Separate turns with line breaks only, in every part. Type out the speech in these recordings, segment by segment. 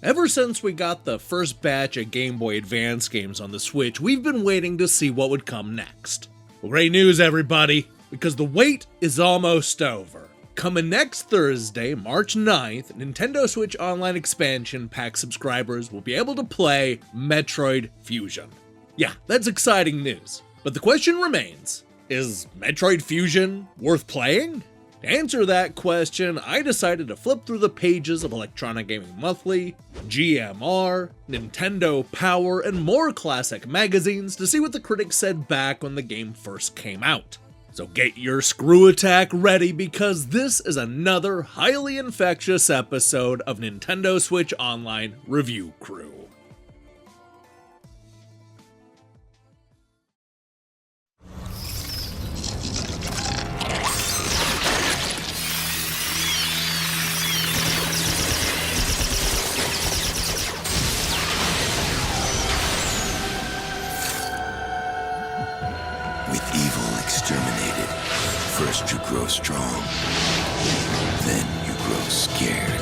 Ever since we got the first batch of Game Boy Advance games on the Switch, we've been waiting to see what would come next. Well, great news, everybody, because the wait is almost over. Coming next Thursday, March 9th, Nintendo Switch Online Expansion Pack subscribers will be able to play Metroid Fusion. Yeah, that's exciting news. But the question remains, is Metroid Fusion worth playing? To answer that question, I decided to flip through the pages of Electronic Gaming Monthly, GMR, Nintendo Power, and more classic magazines to see what the critics said back when the game first came out. So get your screw attack ready, because this is another highly infectious episode of Nintendo Switch Online Review Crew.
Exterminated. First you grow strong, then you grow scared.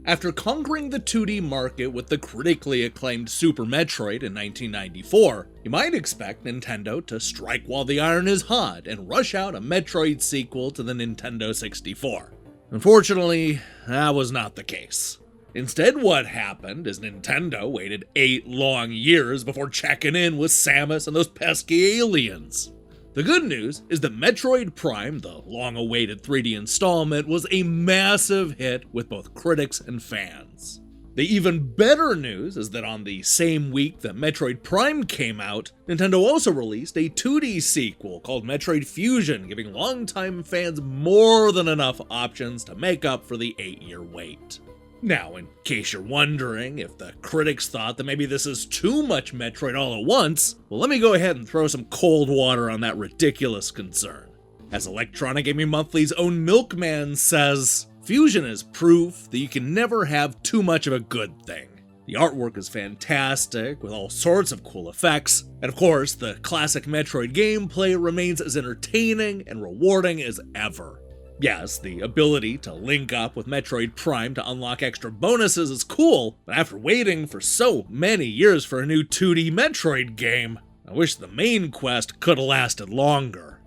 After conquering the 2D market with the critically acclaimed Super Metroid in 1994, you might expect Nintendo to strike while the iron is hot and rush out a Metroid sequel to the Nintendo 64. Unfortunately, that was not the case. Instead, what happened is Nintendo waited 8 long years before checking in with Samus and those pesky aliens. The good news is that Metroid Prime, the long-awaited 3D installment, was a massive hit with both critics and fans. The even better news is that on the same week that Metroid Prime came out, Nintendo also released a 2D sequel called Metroid Fusion, giving longtime fans more than enough options to make up for the 8-year wait. Now, in case you're wondering if the critics thought that maybe this is too much Metroid all at once, well, let me go ahead and throw some cold water on that ridiculous concern. As Electronic Gaming Monthly's own Milkman says, Fusion is proof that you can never have too much of a good thing. The artwork is fantastic, with all sorts of cool effects, and of course, the classic Metroid gameplay remains as entertaining and rewarding as ever. Yes, the ability to link up with Metroid Prime to unlock extra bonuses is cool, but after waiting for so many years for a new 2D Metroid game, I wish the main quest could have lasted longer.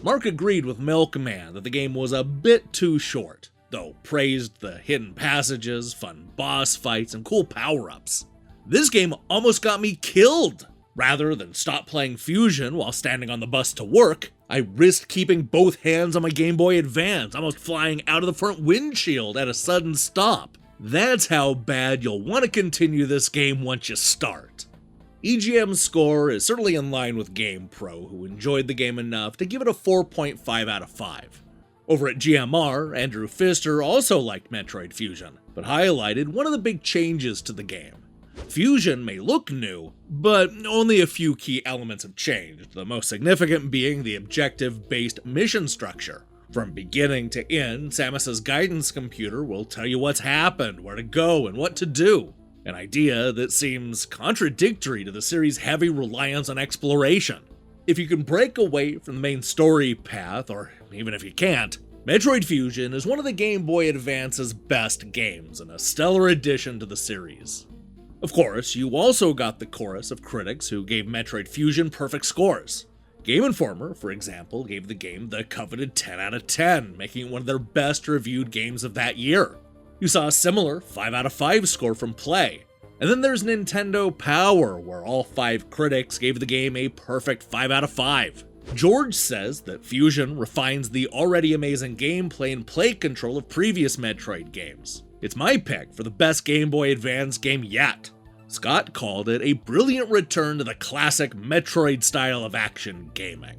Mark agreed with Milkman that the game was a bit too short, though praised the hidden passages, fun boss fights, and cool power-ups. This game almost got me killed! Rather than stop playing Fusion while standing on the bus to work, I risked keeping both hands on my Game Boy Advance, almost flying out of the front windshield at a sudden stop. That's how bad you'll want to continue this game once you start. EGM's score is certainly in line with GamePro, who enjoyed the game enough to give it a 4.5 out of 5. Over at GMR, Andrew Pfister also liked Metroid Fusion, but highlighted one of the big changes to the game. Fusion may look new, but only a few key elements have changed, the most significant being the objective-based mission structure. From beginning to end, Samus's guidance computer will tell you what's happened, where to go, and what to do. An idea that seems contradictory to the series' heavy reliance on exploration. If you can break away from the main story path, or even if you can't, Metroid Fusion is one of the Game Boy Advance's best games, and a stellar addition to the series. Of course, you also got the chorus of critics who gave Metroid Fusion perfect scores. Game Informer, for example, gave the game the coveted 10 out of 10, making it one of their best reviewed games of that year. You saw a similar 5 out of 5 score from Play. And then there's Nintendo Power, where all 5 critics gave the game a perfect 5 out of 5. George says that Fusion refines the already amazing gameplay and play control of previous Metroid games. It's my pick for the best Game Boy Advance game yet. Scott called it a brilliant return to the classic Metroid style of action gaming.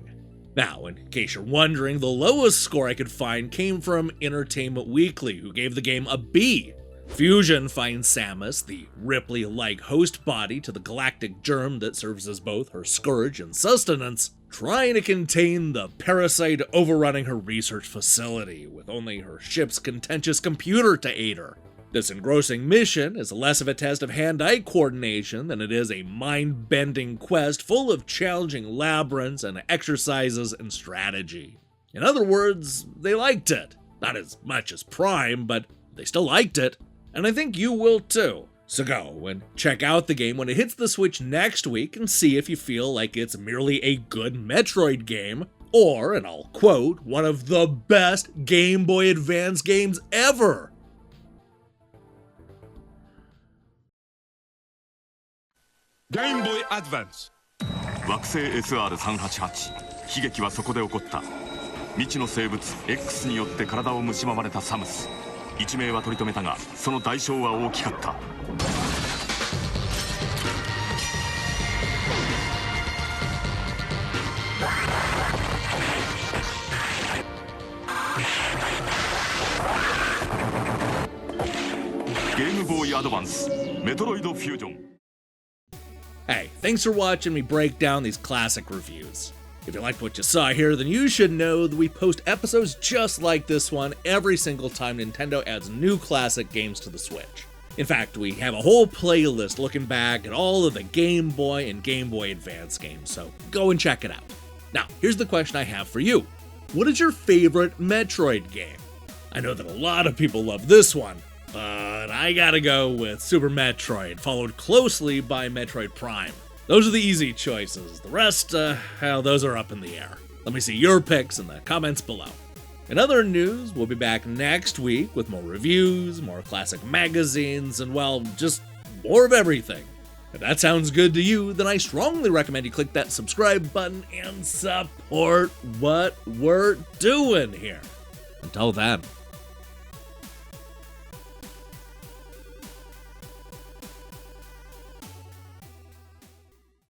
Now, in case you're wondering, the lowest score I could find came from Entertainment Weekly, who gave the game a B. Fusion finds Samus, the Ripley-like host body to the galactic germ that serves as both her scourge and sustenance, trying to contain the parasite overrunning her research facility, with only her ship's contentious computer to aid her. This engrossing mission is less of a test of hand-eye coordination than it is a mind-bending quest full of challenging labyrinths and exercises in strategy. In other words, they liked it. Not as much as Prime, but they still liked it. And I think you will too. So go and check out the game when it hits the Switch next week and see if you feel like it's merely a good Metroid game, or, and I'll quote, one of the best Game Boy Advance games ever.
Game Boy Advance
惑星 SR388 悲劇はそこで起こった。未知の生物 X によって体を蝕まれたサムス。一命は取り留めたが、その代償は大きかった。ゲームボーイアドバンスメトロイドフュージョン。
Hey, thanks for watching me break down these classic reviews. If you liked what you saw here, then you should know that we post episodes just like this one every single time Nintendo adds new classic games to the Switch. In fact, we have a whole playlist looking back at all of the Game Boy and Game Boy Advance games, so go and check it out. Now, here's the question I have for you. What is your favorite Metroid game? I know that a lot of people love this one, but I gotta go with Super Metroid, followed closely by Metroid Prime. Those are the easy choices. The rest, well, those are up in the air. Let me see your picks in the comments below. In other news, we'll be back next week with more reviews, more classic magazines, and well, just more of everything. If that sounds good to you, then I strongly recommend you click that subscribe button and support what we're doing here. Until then.